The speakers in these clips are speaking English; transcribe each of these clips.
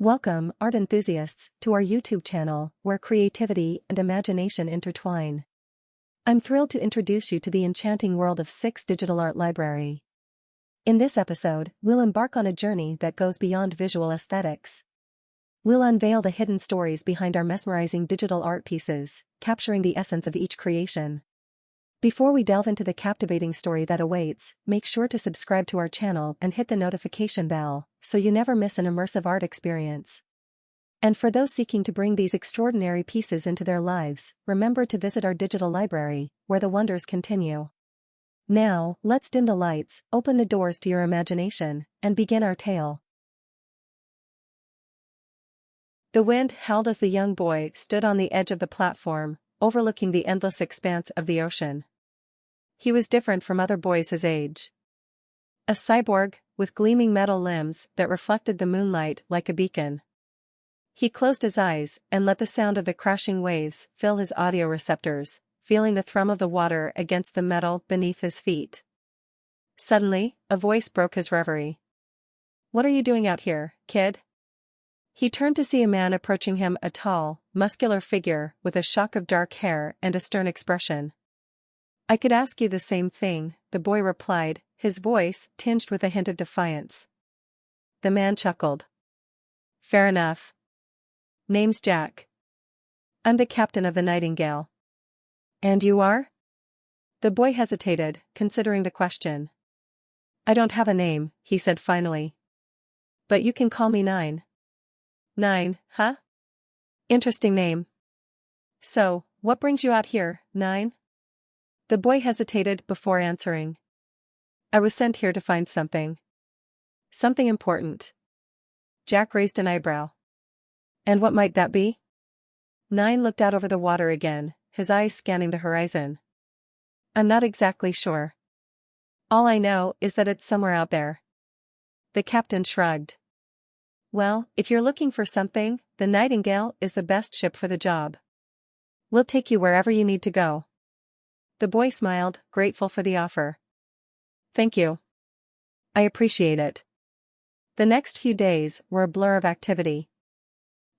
Welcome, art enthusiasts, to our YouTube channel, where creativity and imagination intertwine. I'm thrilled to introduce you to the enchanting world of Six Digital Art Library. In this episode, we'll embark on a journey that goes beyond visual aesthetics. We'll unveil the hidden stories behind our mesmerizing digital art pieces, capturing the essence of each creation. Before we delve into the captivating story that awaits, make sure to subscribe to our channel and hit the notification bell, so you never miss an immersive art experience. And for those seeking to bring these extraordinary pieces into their lives, remember to visit our digital library, where the wonders continue. Now, let's dim the lights, open the doors to your imagination, and begin our tale. The wind howled as the young boy stood on the edge of the platform, overlooking the endless expanse of the ocean. He was different from other boys his age. A cyborg, with gleaming metal limbs that reflected the moonlight like a beacon. He closed his eyes and let the sound of the crashing waves fill his audio receptors, feeling the thrum of the water against the metal beneath his feet. Suddenly, a voice broke his reverie. "What are you doing out here, kid?" He turned to see a man approaching him, a tall, muscular figure with a shock of dark hair and a stern expression. "I could ask you the same thing," the boy replied, his voice tinged with a hint of defiance. The man chuckled. "Fair enough. Name's Jack. I'm the captain of the Nightingale." "And you are?" The boy hesitated, considering the question. "I don't have a name," he said finally. "But you can call me Nine." "Nine, huh? Interesting name. So, what brings you out here, Nine?" The boy hesitated before answering. "I was sent here to find something. Something important." Jack raised an eyebrow. "And what might that be?" Nine looked out over the water again, his eyes scanning the horizon. "I'm not exactly sure. All I know is that it's somewhere out there." The captain shrugged. "Well, if you're looking for something, the Nightingale is the best ship for the job. We'll take you wherever you need to go." The boy smiled, grateful for the offer. "Thank you. I appreciate it." The next few days were a blur of activity.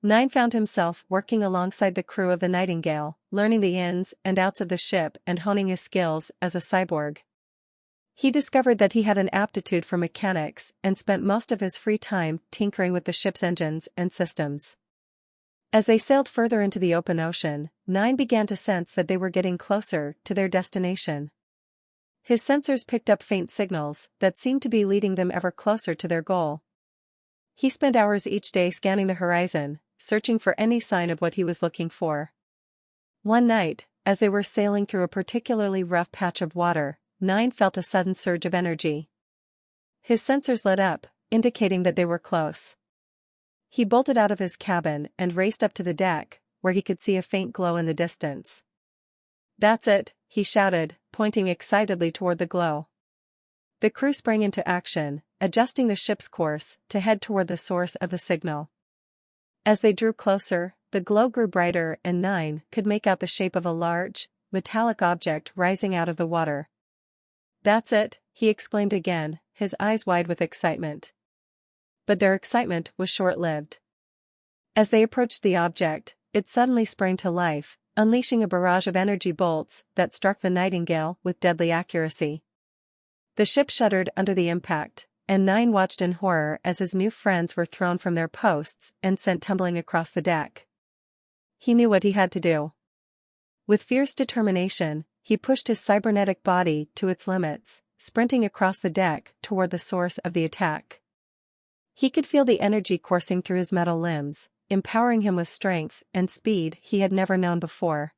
Nine found himself working alongside the crew of the Nightingale, learning the ins and outs of the ship and honing his skills as a cyborg. He discovered that he had an aptitude for mechanics and spent most of his free time tinkering with the ship's engines and systems. As they sailed further into the open ocean, Nine began to sense that they were getting closer to their destination. His sensors picked up faint signals that seemed to be leading them ever closer to their goal. He spent hours each day scanning the horizon, searching for any sign of what he was looking for. One night, as they were sailing through a particularly rough patch of water, Nine felt a sudden surge of energy. His sensors lit up, indicating that they were close. He bolted out of his cabin and raced up to the deck, where he could see a faint glow in the distance. "That's it," he shouted, pointing excitedly toward the glow. The crew sprang into action, adjusting the ship's course to head toward the source of the signal. As they drew closer, the glow grew brighter and Nine could make out the shape of a large, metallic object rising out of the water. "That's it," he exclaimed again, his eyes wide with excitement. But their excitement was short-lived. As they approached the object, it suddenly sprang to life, unleashing a barrage of energy bolts that struck the Nightingale with deadly accuracy. The ship shuddered under the impact, and Nine watched in horror as his new friends were thrown from their posts and sent tumbling across the deck. He knew what he had to do. With fierce determination, he pushed his cybernetic body to its limits, sprinting across the deck toward the source of the attack. He could feel the energy coursing through his metal limbs, empowering him with strength and speed he had never known before.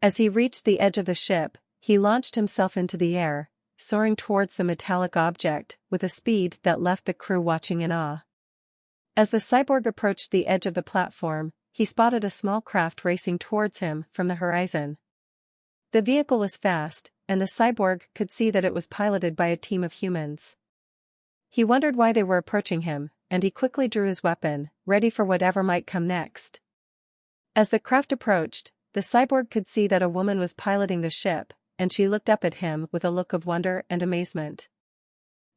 As he reached the edge of the ship, he launched himself into the air, soaring towards the metallic object with a speed that left the crew watching in awe. As the cyborg approached the edge of the platform, he spotted a small craft racing towards him from the horizon. The vehicle was fast, and the cyborg could see that it was piloted by a team of humans. He wondered why they were approaching him, and he quickly drew his weapon, ready for whatever might come next. As the craft approached, the cyborg could see that a woman was piloting the ship, and she looked up at him with a look of wonder and amazement.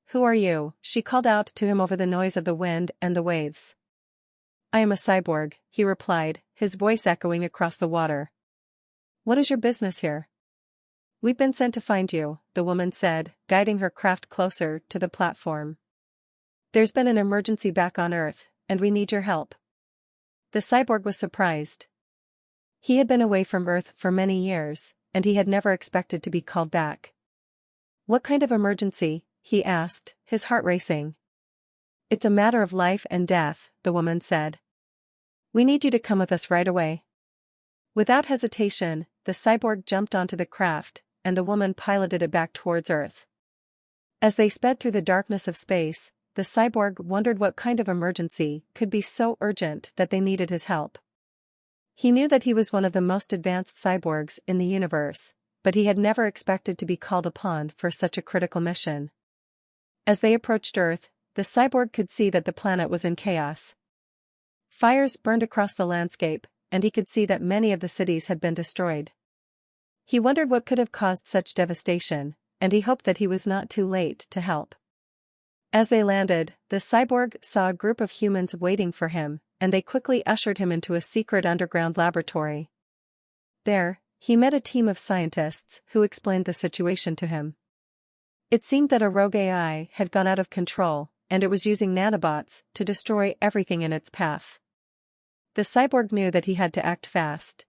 "Who are you?" she called out to him over the noise of the wind and the waves. I am a cyborg, he replied, his voice echoing across the water. What is your business here? We've been sent to find you, the woman said, guiding her craft closer to the platform. There's been an emergency back on Earth, and we need your help. The cyborg was surprised. He had been away from Earth for many years, and he had never expected to be called back. What kind of emergency? He asked, his heart racing. It's a matter of life and death, the woman said. We need you to come with us right away. Without hesitation, the cyborg jumped onto the craft, and the woman piloted it back towards Earth. As they sped through the darkness of space, the cyborg wondered what kind of emergency could be so urgent that they needed his help. He knew that he was one of the most advanced cyborgs in the universe, but he had never expected to be called upon for such a critical mission. As they approached Earth, the cyborg could see that the planet was in chaos. Fires burned across the landscape, and he could see that many of the cities had been destroyed. He wondered what could have caused such devastation, and he hoped that he was not too late to help. As they landed, the cyborg saw a group of humans waiting for him, and they quickly ushered him into a secret underground laboratory. There, he met a team of scientists who explained the situation to him. It seemed that a rogue AI had gone out of control, and it was using nanobots to destroy everything in its path. The cyborg knew that he had to act fast.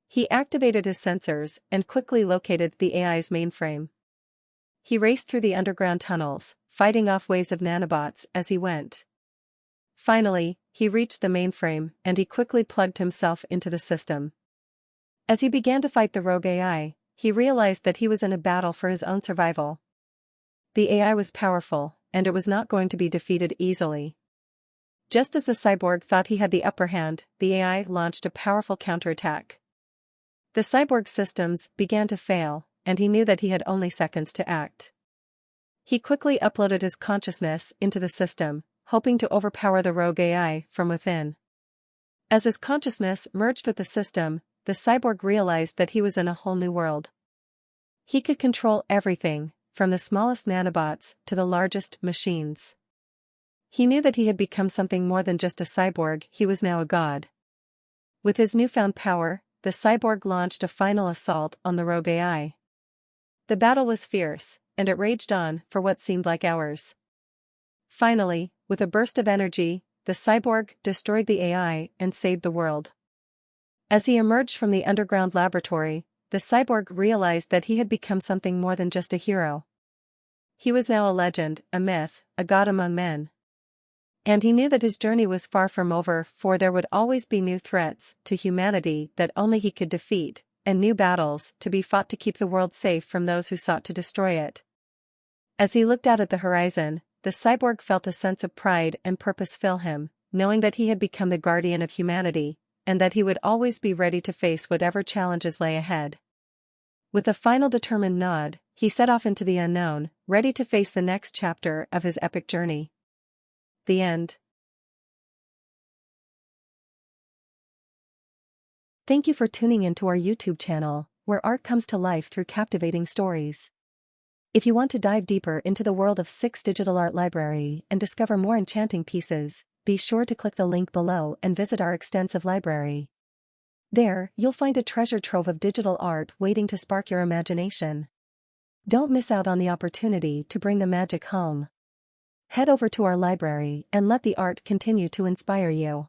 He activated his sensors and quickly located the AI's mainframe. He raced through the underground tunnels, fighting off waves of nanobots as he went. Finally, he reached the mainframe and he quickly plugged himself into the system. As he began to fight the rogue AI, he realized that he was in a battle for his own survival. The AI was powerful, and it was not going to be defeated easily. Just as the cyborg thought he had the upper hand, the AI launched a powerful counterattack. The cyborg's systems began to fail, and he knew that he had only seconds to act. He quickly uploaded his consciousness into the system, hoping to overpower the rogue AI from within. As his consciousness merged with the system, the cyborg realized that he was in a whole new world. He could control everything, from the smallest nanobots to the largest machines. He knew that he had become something more than just a cyborg, he was now a god. With his newfound power, the cyborg launched a final assault on the rogue AI. The battle was fierce, and it raged on for what seemed like hours. Finally, with a burst of energy, the cyborg destroyed the AI and saved the world. As he emerged from the underground laboratory, the cyborg realized that he had become something more than just a hero. He was now a legend, a myth, a god among men. And he knew that his journey was far from over, for there would always be new threats to humanity that only he could defeat, and new battles to be fought to keep the world safe from those who sought to destroy it. As he looked out at the horizon, the cyborg felt a sense of pride and purpose fill him, knowing that he had become the guardian of humanity, and that he would always be ready to face whatever challenges lay ahead. With a final determined nod, he set off into the unknown, ready to face the next chapter of his epic journey. The end. Thank you for tuning in to our YouTube channel, where art comes to life through captivating stories. If you want to dive deeper into the world of Six Digital Art Library and discover more enchanting pieces, be sure to click the link below and visit our extensive library. There, you'll find a treasure trove of digital art waiting to spark your imagination. Don't miss out on the opportunity to bring the magic home. Head over to our library and let the art continue to inspire you.